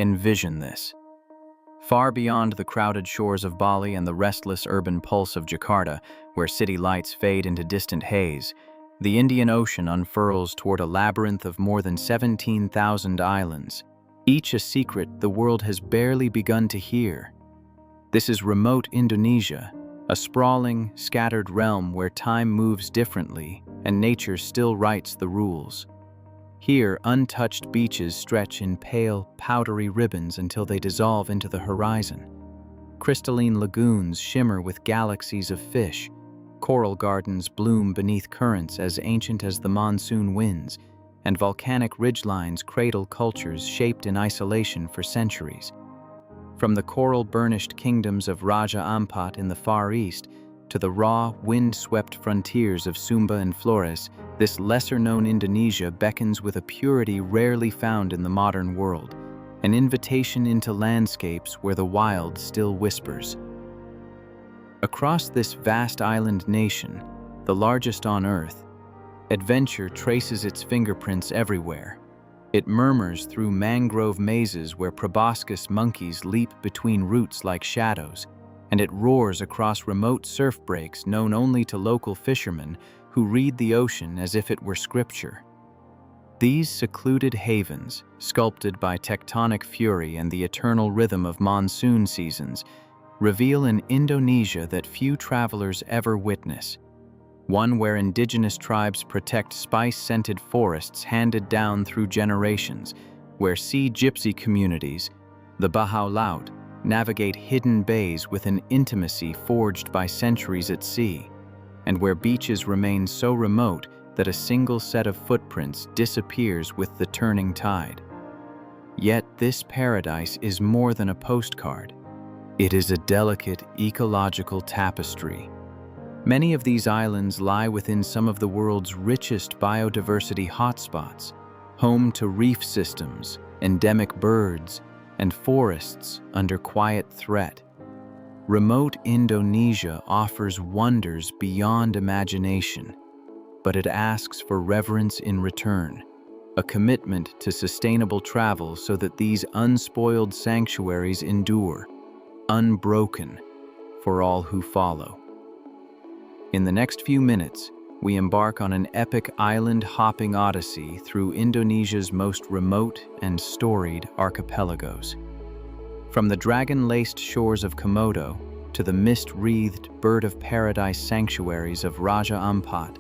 Envision this. Far beyond the crowded shores of Bali and the restless urban pulse of Jakarta, where city lights fade into distant haze, the Indian Ocean unfurls toward a labyrinth of more than 17,000 islands, each a secret the world has barely begun to hear. This is remote Indonesia, a sprawling, scattered realm where time moves differently and nature still writes the rules. Here, untouched beaches stretch in pale, powdery ribbons until they dissolve into the horizon. Crystalline lagoons shimmer with galaxies of fish. Coral gardens bloom beneath currents as ancient as the monsoon winds, and volcanic ridgelines cradle cultures shaped in isolation for centuries. From the coral-burnished kingdoms of Raja Ampat in the Far East to the raw, wind-swept frontiers of Sumba and Flores, this lesser-known Indonesia beckons with a purity rarely found in the modern world, an invitation into landscapes where the wild still whispers. Across this vast island nation, the largest on Earth, adventure traces its fingerprints everywhere. It murmurs through mangrove mazes where proboscis monkeys leap between roots like shadows, and it roars across remote surf breaks known only to local fishermen who read the ocean as if it were scripture. These secluded havens, sculpted by tectonic fury and the eternal rhythm of monsoon seasons, reveal an Indonesia that few travelers ever witness, one where indigenous tribes protect spice-scented forests handed down through generations, where sea-gypsy communities, the Bahaw Laut, navigate hidden bays with an intimacy forged by centuries at sea, and where beaches remain so remote that a single set of footprints disappears with the turning tide. Yet this paradise is more than a postcard. It is a delicate ecological tapestry. Many of these islands lie within some of the world's richest biodiversity hotspots, home to reef systems, endemic birds, and forests under quiet threat. Remote Indonesia offers wonders beyond imagination, but it asks for reverence in return, a commitment to sustainable travel so that these unspoiled sanctuaries endure, unbroken, for all who follow. In the next few minutes, we embark on an epic island-hopping odyssey through Indonesia's most remote and storied archipelagos. From the dragon-laced shores of Komodo to the mist-wreathed bird-of-paradise sanctuaries of Raja Ampat,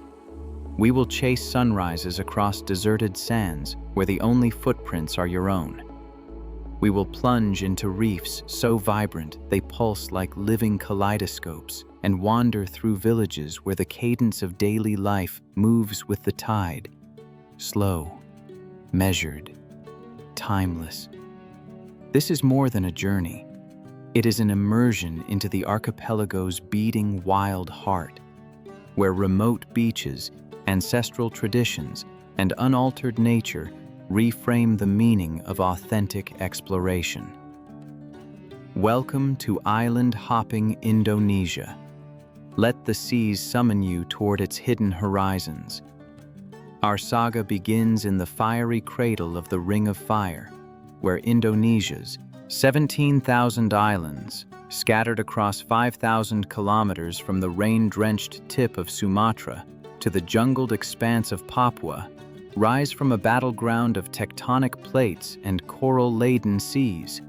we will chase sunrises across deserted sands where the only footprints are your own. We will plunge into reefs so vibrant they pulse like living kaleidoscopes and wander through villages where the cadence of daily life moves with the tide, slow, measured, timeless. This is more than a journey. It is an immersion into the archipelago's beating wild heart, where remote beaches, ancestral traditions, and unaltered nature reframe the meaning of authentic exploration. Welcome to island-hopping Indonesia. Let the seas summon you toward its hidden horizons. Our saga begins in the fiery cradle of the Ring of Fire, where Indonesia's 17,000 islands, scattered across 5,000 kilometers from the rain-drenched tip of Sumatra to the jungled expanse of Papua, rise from a battleground of tectonic plates and coral-laden seas.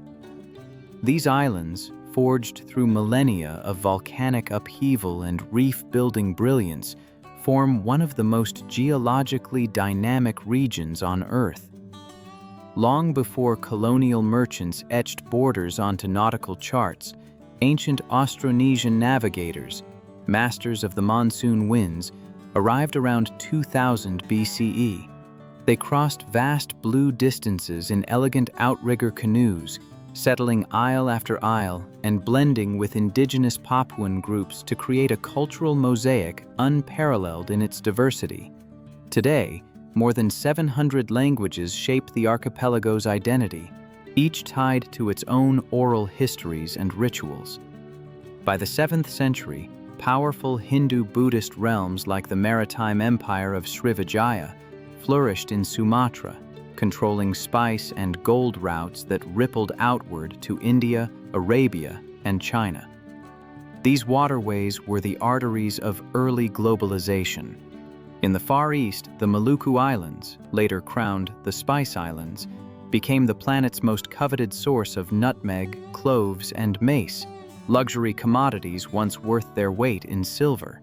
These islands, forged through millennia of volcanic upheaval and reef-building brilliance, form one of the most geologically dynamic regions on Earth. Long before colonial merchants etched borders onto nautical charts, ancient Austronesian navigators, masters of the monsoon winds, arrived around 2000 BCE. They crossed vast blue distances in elegant outrigger canoes, settling isle after isle and blending with indigenous Papuan groups to create a cultural mosaic unparalleled in its diversity. Today, more than 700 languages shape the archipelago's identity, each tied to its own oral histories and rituals. By the 7th century, powerful Hindu-Buddhist realms like the maritime empire of Srivijaya flourished in Sumatra, controlling spice and gold routes that rippled outward to India, Arabia, and China. These waterways were the arteries of early globalization. In the Far East, the Maluku Islands, later crowned the Spice Islands, became the planet's most coveted source of nutmeg, cloves, and mace, luxury commodities once worth their weight in silver.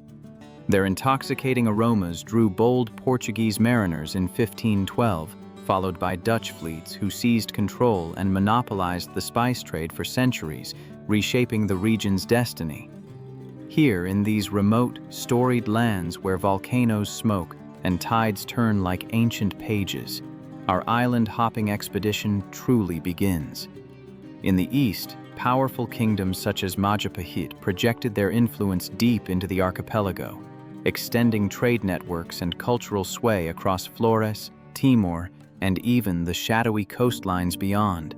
Their intoxicating aromas drew bold Portuguese mariners in 1512, followed by Dutch fleets who seized control and monopolized the spice trade for centuries, reshaping the region's destiny. Here, in these remote, storied lands where volcanoes smoke and tides turn like ancient pages, our island-hopping expedition truly begins. In the east, powerful kingdoms such as Majapahit projected their influence deep into the archipelago, extending trade networks and cultural sway across Flores, Timor, and even the shadowy coastlines beyond.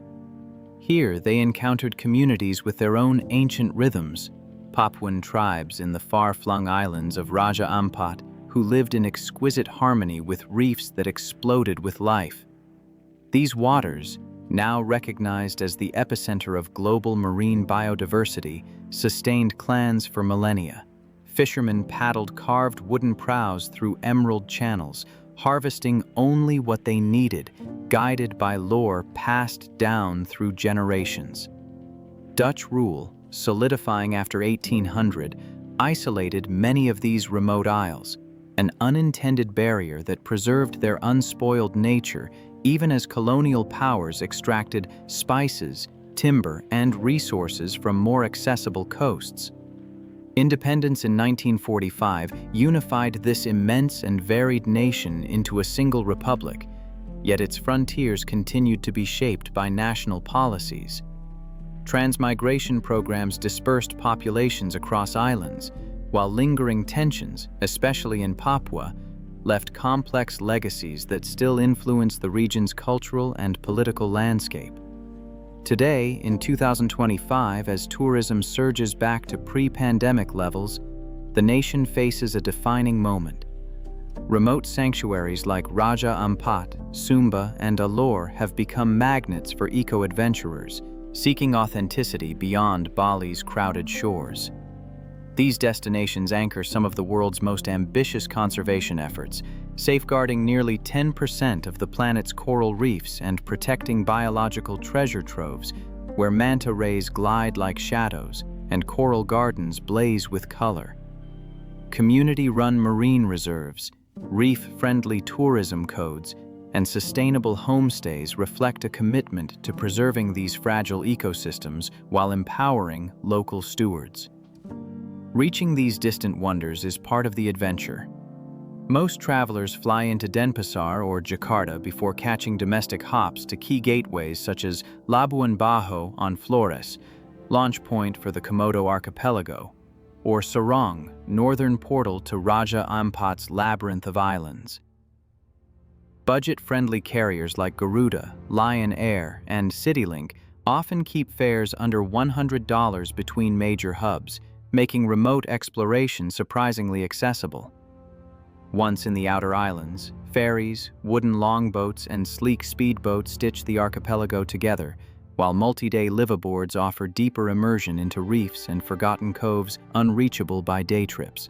Here, they encountered communities with their own ancient rhythms, Papuan tribes in the far-flung islands of Raja Ampat who lived in exquisite harmony with reefs that exploded with life. These waters, now recognized as the epicenter of global marine biodiversity, sustained clans for millennia. Fishermen paddled carved wooden prows through emerald channels, harvesting only what they needed, guided by lore passed down through generations. Dutch rule, solidifying after 1800, isolated many of these remote isles, an unintended barrier that preserved their unspoiled nature even as colonial powers extracted spices, timber, and resources from more accessible coasts. Independence in 1945 unified this immense and varied nation into a single republic, yet its frontiers continued to be shaped by national policies. Transmigration programs dispersed populations across islands, while lingering tensions, especially in Papua, left complex legacies that still influence the region's cultural and political landscape. Today, in 2025, as tourism surges back to pre-pandemic levels, the nation faces a defining moment. Remote sanctuaries like Raja Ampat, Sumba, and Alor have become magnets for eco-adventurers, seeking authenticity beyond Bali's crowded shores. These destinations anchor some of the world's most ambitious conservation efforts, safeguarding nearly 10% of the planet's coral reefs and protecting biological treasure troves, where manta rays glide like shadows and coral gardens blaze with color. Community-run marine reserves, reef-friendly tourism codes, and sustainable homestays reflect a commitment to preserving these fragile ecosystems while empowering local stewards. Reaching these distant wonders is part of the adventure. Most travelers fly into Denpasar or Jakarta before catching domestic hops to key gateways such as Labuan Bajo on Flores, launch point for the Komodo archipelago, or Sorong, northern portal to Raja Ampat's labyrinth of islands. Budget-friendly carriers like Garuda, Lion Air, and CityLink often keep fares under $100 between major hubs, making remote exploration surprisingly accessible. Once in the outer islands, ferries, wooden longboats, and sleek speedboats stitch the archipelago together, while multi-day liveaboards offer deeper immersion into reefs and forgotten coves unreachable by day trips.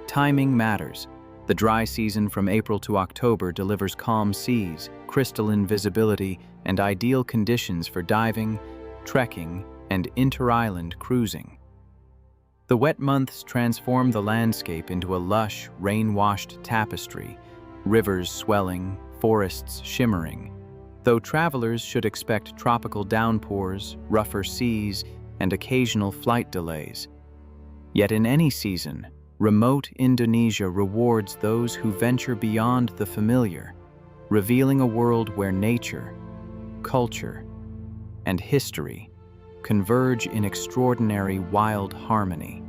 Timing matters. The dry season from April to October delivers calm seas, crystalline visibility, and ideal conditions for diving, trekking, and inter-island cruising. The wet months transform the landscape into a lush, rain-washed tapestry, rivers swelling, forests shimmering, though travelers should expect tropical downpours, rougher seas, and occasional flight delays. Yet in any season, remote Indonesia rewards those who venture beyond the familiar, revealing a world where nature, culture, and history converge in extraordinary wild harmony.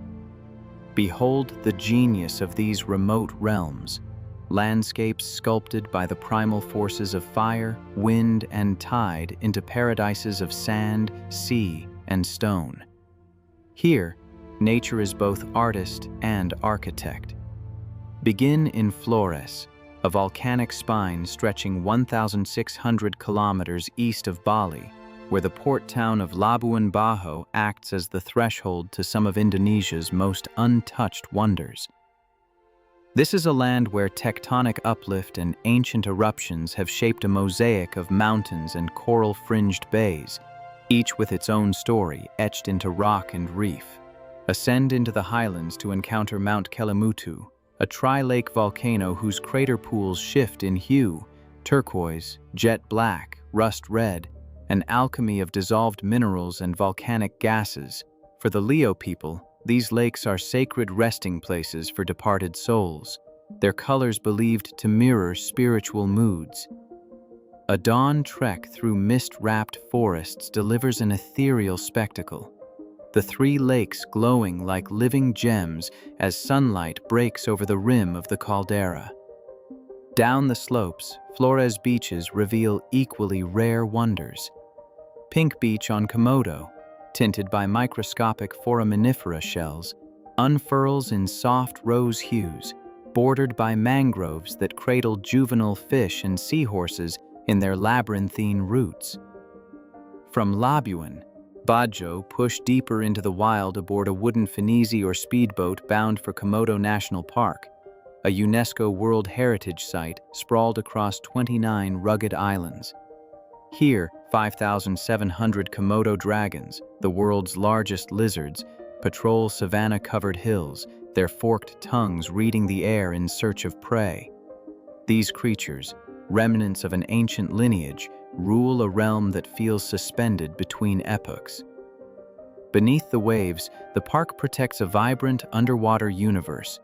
Behold the genius of these remote realms, landscapes sculpted by the primal forces of fire, wind, and tide into paradises of sand, sea, and stone. Here, nature is both artist and architect. Begin in Flores, a volcanic spine stretching 1,600 kilometers east of Bali, where the port town of Labuan Bajo acts as the threshold to some of Indonesia's most untouched wonders. This is a land where tectonic uplift and ancient eruptions have shaped a mosaic of mountains and coral-fringed bays, each with its own story etched into rock and reef. Ascend into the highlands to encounter Mount Kelimutu, a tri-lake volcano whose crater pools shift in hue: turquoise, jet black, rust red, an alchemy of dissolved minerals and volcanic gases. For the Leo people, these lakes are sacred resting places for departed souls, their colors believed to mirror spiritual moods. A dawn trek through mist-wrapped forests delivers an ethereal spectacle, the three lakes glowing like living gems as sunlight breaks over the rim of the caldera. Down the slopes, Flores beaches reveal equally rare wonders. Pink Beach on Komodo, tinted by microscopic foraminifera shells, unfurls in soft rose hues, bordered by mangroves that cradle juvenile fish and seahorses in their labyrinthine roots. From Labuan, Bajo push deeper into the wild aboard a wooden finisi or speedboat bound for Komodo National Park, a UNESCO World Heritage Site sprawled across 29 rugged islands. Here, 5,700 Komodo dragons, the world's largest lizards, patrol savanna-covered hills, their forked tongues reading the air in search of prey. These creatures, remnants of an ancient lineage, rule a realm that feels suspended between epochs. Beneath the waves, the park protects a vibrant underwater universe.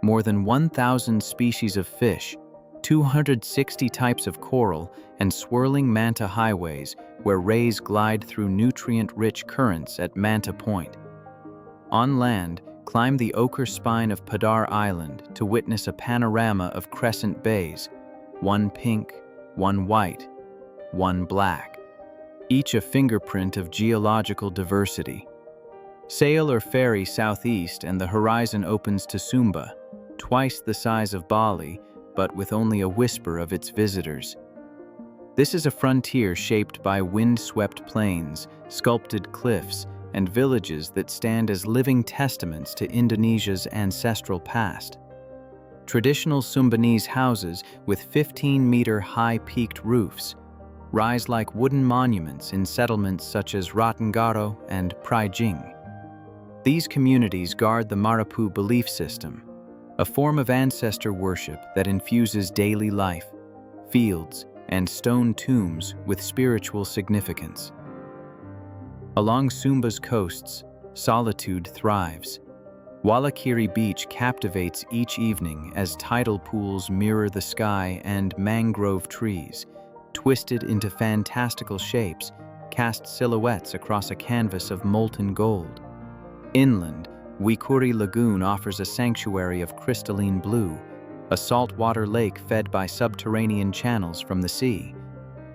More than 1,000 species of fish, 260 types of coral, and swirling manta highways where rays glide through nutrient-rich currents at Manta Point. On land, climb the ochre spine of Padar Island to witness a panorama of crescent bays, one pink, one white, one black, each a fingerprint of geological diversity. Sail or ferry southeast and the horizon opens to Sumba, twice the size of Bali, but with only a whisper of its visitors. This is a frontier shaped by wind-swept plains, sculpted cliffs, and villages that stand as living testaments to Indonesia's ancestral past. Traditional Sumbanese houses with 15-meter high peaked roofs rise like wooden monuments in settlements such as Ratenggaro and Praijing. These communities guard the Marapu belief system, a form of ancestor worship that infuses daily life, fields, and stone tombs with spiritual significance. Along Sumba's coasts, solitude thrives. Wallakiri Beach captivates each evening as tidal pools mirror the sky and mangrove trees, twisted into fantastical shapes, cast silhouettes across a canvas of molten gold. Inland, Wikuri Lagoon offers a sanctuary of crystalline blue, a saltwater lake fed by subterranean channels from the sea.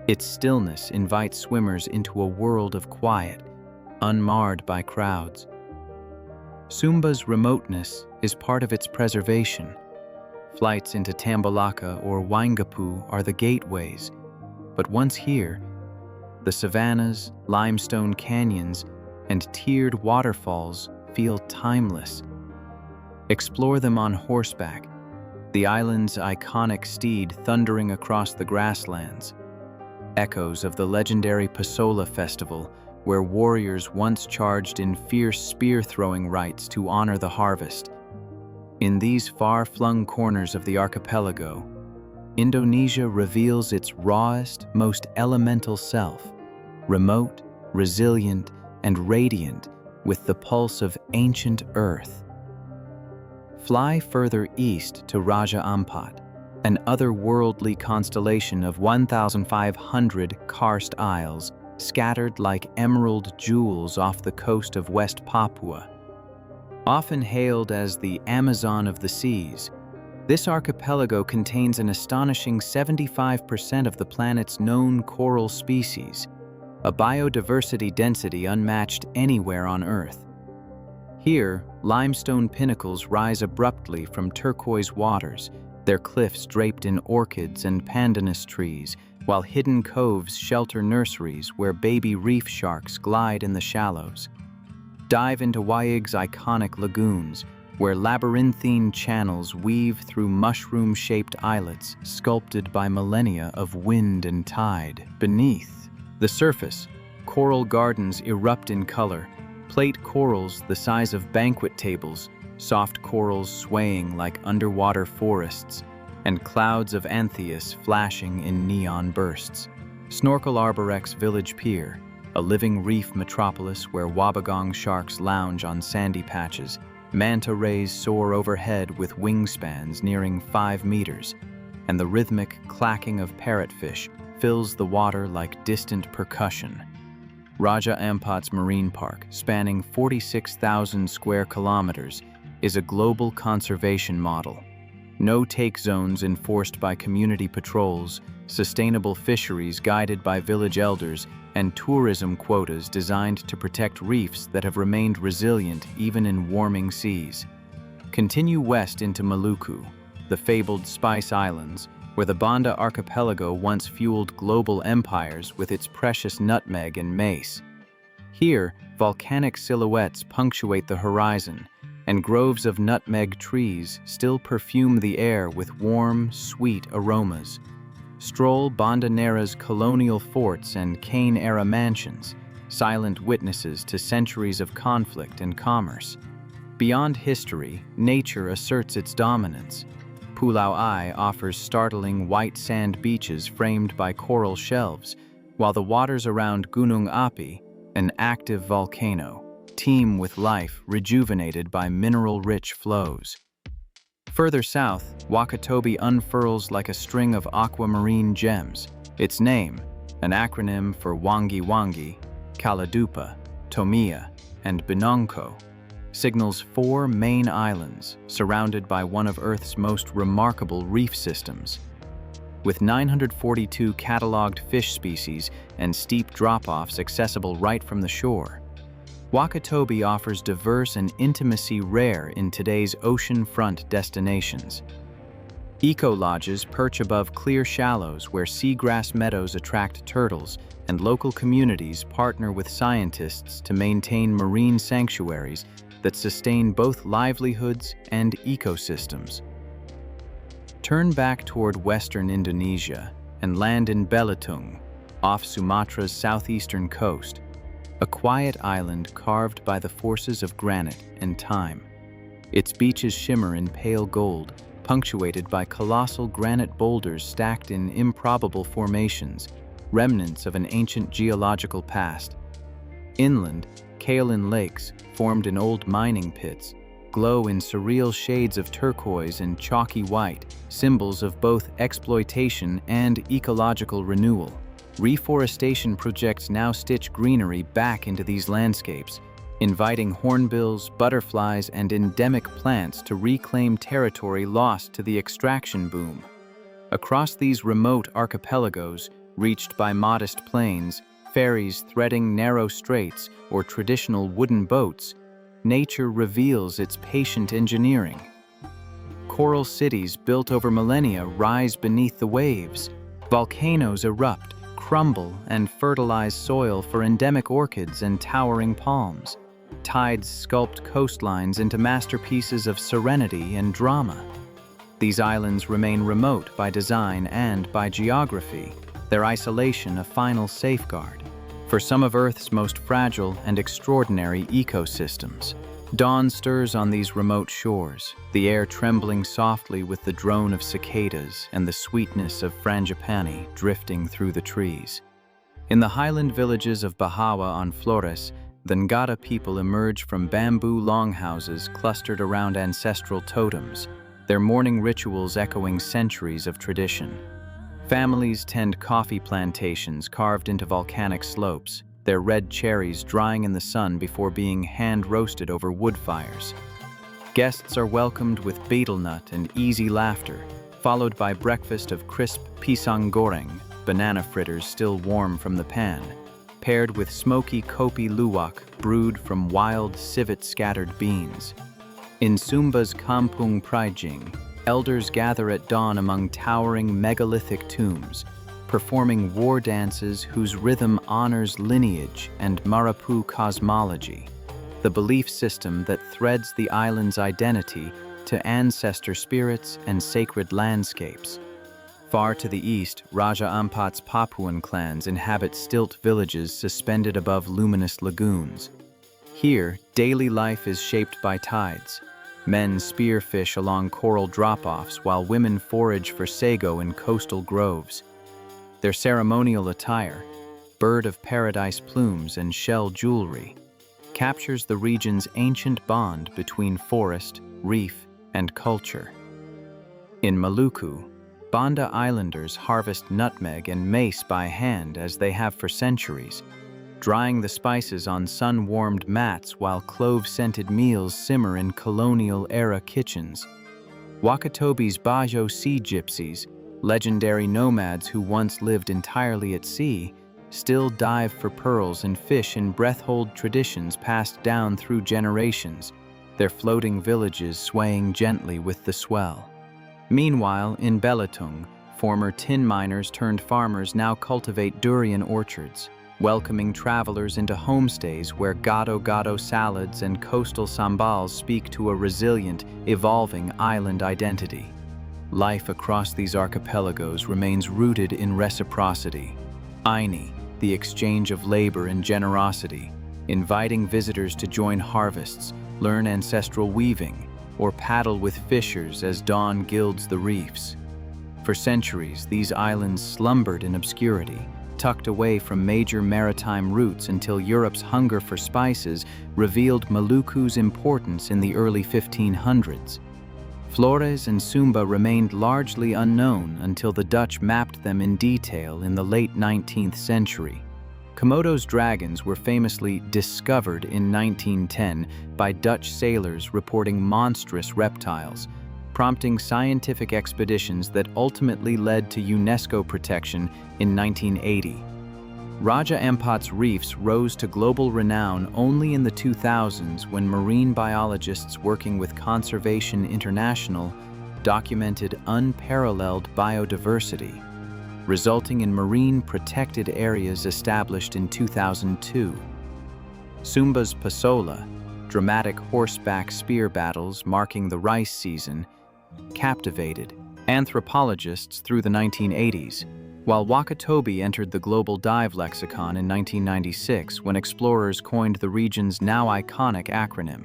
Its stillness invites swimmers into a world of quiet, unmarred by crowds. Sumba's remoteness is part of its preservation. Flights into Tambalaka or Waingapu are the gateways, but once here, the savannas, limestone canyons, and tiered waterfalls feel timeless. Explore them on horseback, the island's iconic steed thundering across the grasslands. Echoes of the legendary Pasola festival, where warriors once charged in fierce spear-throwing rites to honor the harvest. In these far-flung corners of the archipelago, Indonesia reveals its rawest, most elemental self, remote, resilient, and radiant with the pulse of ancient earth. Fly further east to Raja Ampat, an otherworldly constellation of 1,500 karst isles scattered like emerald jewels off the coast of West Papua. Often hailed as the Amazon of the seas, this archipelago contains an astonishing 75% of the planet's known coral species, a biodiversity density unmatched anywhere on Earth. Here, limestone pinnacles rise abruptly from turquoise waters, their cliffs draped in orchids and pandanus trees, while hidden coves shelter nurseries where baby reef sharks glide in the shallows. Dive into Waig's iconic lagoons, where labyrinthine channels weave through mushroom-shaped islets sculpted by millennia of wind and tide. Beneath the surface, coral gardens erupt in color, plate corals the size of banquet tables, soft corals swaying like underwater forests, and clouds of anthias flashing in neon bursts. Snorkel Arborex Village Pier, a living reef metropolis where wobbegong sharks lounge on sandy patches. Manta rays soar overhead with wingspans nearing 5 meters, and the rhythmic clacking of parrotfish fills the water like distant percussion. Raja Ampat's Marine Park, spanning 46,000 square kilometers, is a global conservation model. No-take zones enforced by community patrols, sustainable fisheries guided by village elders, and tourism quotas designed to protect reefs that have remained resilient even in warming seas. Continue west into Maluku, the fabled Spice Islands, where the Banda Archipelago once fueled global empires with its precious nutmeg and mace. Here, volcanic silhouettes punctuate the horizon, and groves of nutmeg trees still perfume the air with warm, sweet aromas. Stroll Banda Nera's colonial forts and Kane-era mansions, silent witnesses to centuries of conflict and commerce. Beyond history, nature asserts its dominance. Pulau Ai offers startling white sand beaches framed by coral shelves, while the waters around Gunung Api, an active volcano, teem with life rejuvenated by mineral-rich flows. Further south, Wakatobi unfurls like a string of aquamarine gems. Its name, an acronym for Wangi Wangi, Kaladupa, Tomia, and Binongko, signals 4 main islands surrounded by one of Earth's most remarkable reef systems. With 942 cataloged fish species and steep drop-offs accessible right from the shore, Wakatobi offers diverse and intimacy rare in today's oceanfront destinations. Eco-lodges perch above clear shallows where seagrass meadows attract turtles, and local communities partner with scientists to maintain marine sanctuaries that sustain both livelihoods and ecosystems. Turn back toward western Indonesia and land in Belitung, off Sumatra's southeastern coast, a quiet island carved by the forces of granite and time. Its beaches shimmer in pale gold, punctuated by colossal granite boulders stacked in improbable formations, remnants of an ancient geological past. Inland, kaolin lakes, formed in old mining pits, glow in surreal shades of turquoise and chalky white, symbols of both exploitation and ecological renewal. Reforestation projects now stitch greenery back into these landscapes, inviting hornbills, butterflies, and endemic plants to reclaim territory lost to the extraction boom. Across these remote archipelagos, reached by modest plains, ferries threading narrow straits, or traditional wooden boats, nature reveals its patient engineering. Coral cities built over millennia rise beneath the waves. Volcanoes erupt, crumble, and fertilize soil for endemic orchids and towering palms. Tides sculpt coastlines into masterpieces of serenity and drama. These islands remain remote by design and by geography, their isolation a final safeguard for some of Earth's most fragile and extraordinary ecosystems. Dawn stirs on these remote shores, the air trembling softly with the drone of cicadas and the sweetness of frangipani drifting through the trees. In the highland villages of Bahawa on Flores, the Ngada people emerge from bamboo longhouses clustered around ancestral totems, their morning rituals echoing centuries of tradition. Families tend coffee plantations carved into volcanic slopes, their red cherries drying in the sun before being hand-roasted over wood fires. Guests are welcomed with betel nut and easy laughter, followed by breakfast of crisp pisang goreng, banana fritters still warm from the pan, paired with smoky kopi luwak brewed from wild civet-scattered beans. In Sumba's Kampung Praijing, Elders gather at dawn among towering megalithic tombs, performing war dances whose rhythm honors lineage and Marapu cosmology, the belief system that threads the island's identity to ancestor spirits and sacred landscapes. Far to the east, Raja Ampat's Papuan clans inhabit stilt villages suspended above luminous lagoons. Here, daily life is shaped by tides. Men spearfish along coral drop-offs while women forage for sago in coastal groves. Their ceremonial attire, bird of paradise plumes and shell jewelry, captures the region's ancient bond between forest, reef, and culture. In Maluku, Banda Islanders harvest nutmeg and mace by hand as they have for centuries, drying the spices on sun-warmed mats while clove-scented meals simmer in colonial-era kitchens. Wakatobi's Bajo sea-gypsies, legendary nomads who once lived entirely at sea, still dive for pearls and fish in breath-hold traditions passed down through generations, their floating villages swaying gently with the swell. Meanwhile, in Belitung, former tin miners turned farmers now cultivate durian orchards, welcoming travelers into homestays where gado-gado salads and coastal sambals speak to a resilient, evolving island identity. Life across these archipelagos remains rooted in reciprocity. Aini, the exchange of labor and generosity, inviting visitors to join harvests, learn ancestral weaving, or paddle with fishers as dawn gilds the reefs. For centuries, these islands slumbered in obscurity, tucked away from major maritime routes until Europe's hunger for spices revealed Maluku's importance in the early 1500s. Flores and Sumba remained largely unknown until the Dutch mapped them in detail in the late 19th century. Komodo's dragons were famously discovered in 1910 by Dutch sailors reporting monstrous reptiles, prompting scientific expeditions that ultimately led to UNESCO protection in 1980. Raja Ampat's reefs rose to global renown only in the 2000s when marine biologists working with Conservation International documented unparalleled biodiversity, resulting in marine protected areas established in 2002. Sumba's Pasola, dramatic horseback spear battles marking the rice season, captivated anthropologists through the 1980s, while Wakatobi entered the global dive lexicon in 1996 when explorers coined the region's now iconic acronym.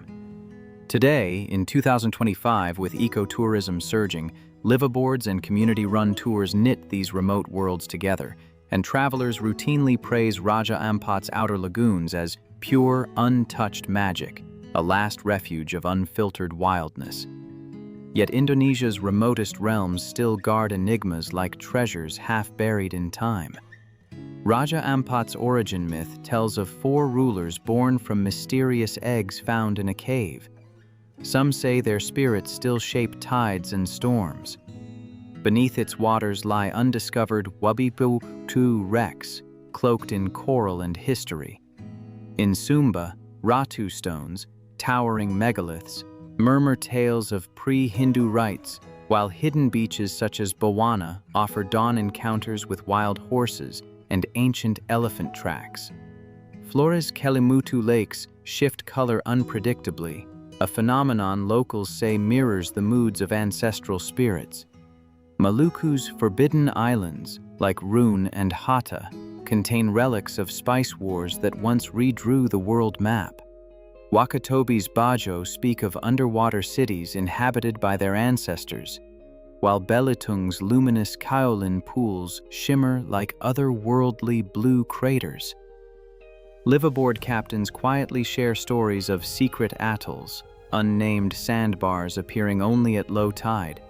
Today, in 2025, with ecotourism surging, liveaboards and community-run tours knit these remote worlds together, and travelers routinely praise Raja Ampat's outer lagoons as pure, untouched magic, a last refuge of unfiltered wildness. Yet Indonesia's remotest realms still guard enigmas like treasures half buried in time. Raja Ampat's origin myth tells of 4 rulers born from mysterious eggs found in a cave. Some say their spirits still shape tides and storms. Beneath its waters lie undiscovered Wabibu-tu wrecks, cloaked in coral and history. In Sumba, Ratu stones, towering megaliths, murmur tales of pre-Hindu rites, while hidden beaches such as Bawana offer dawn encounters with wild horses and ancient elephant tracks. Flores' Kelimutu lakes shift color unpredictably, a phenomenon locals say mirrors the moods of ancestral spirits. Maluku's forbidden islands, like Rune and Hatta, contain relics of spice wars that once redrew the world map. Wakatobi's Bajo speak of underwater cities inhabited by their ancestors, while Belitung's luminous kaolin pools shimmer like otherworldly blue craters. Liveaboard captains quietly share stories of secret atolls, unnamed sandbars appearing only at low tide,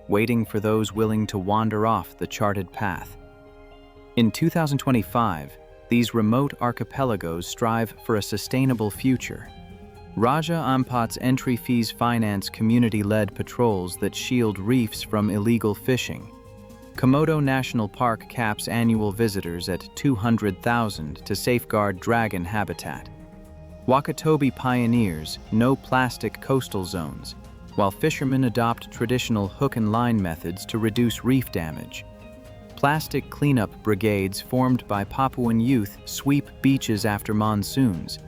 waiting for those willing to wander off the charted path. In 2025, these remote archipelagos strive for a sustainable future. Raja Ampat's entry fees finance community-led patrols that shield reefs from illegal fishing. Komodo National Park caps annual visitors at 200,000 to safeguard dragon habitat. Wakatobi pioneers no plastic coastal zones, while fishermen adopt traditional hook and line methods to reduce reef damage. Plastic cleanup brigades formed by Papuan youth sweep beaches after monsoons,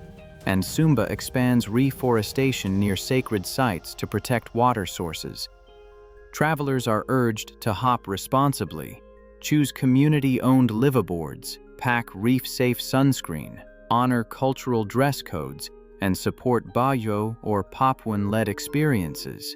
and Sumba expands reforestation near sacred sites to protect water sources. Travelers are urged to hop responsibly, choose community-owned liveaboards, pack reef-safe sunscreen, honor cultural dress codes, and support Bayo or Papuan-led experiences.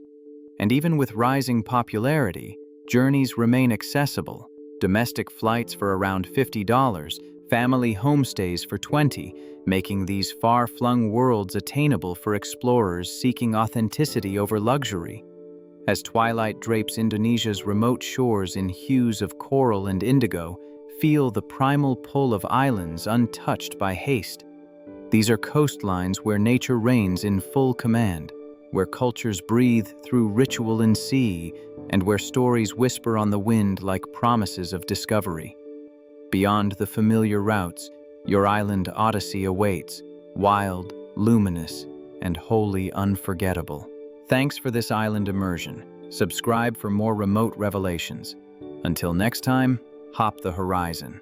And even with rising popularity, journeys remain accessible. Domestic flights for around $50, family homestays for $20, making these far-flung worlds attainable for explorers seeking authenticity over luxury. As twilight drapes Indonesia's remote shores in hues of coral and indigo, feel the primal pull of islands untouched by haste. These are coastlines where nature reigns in full command, where cultures breathe through ritual and sea, and where stories whisper on the wind like promises of discovery. Beyond the familiar routes, your island odyssey awaits, wild, luminous, and wholly unforgettable. Thanks for this island immersion. Subscribe for more remote revelations. Until next time, hop the horizon.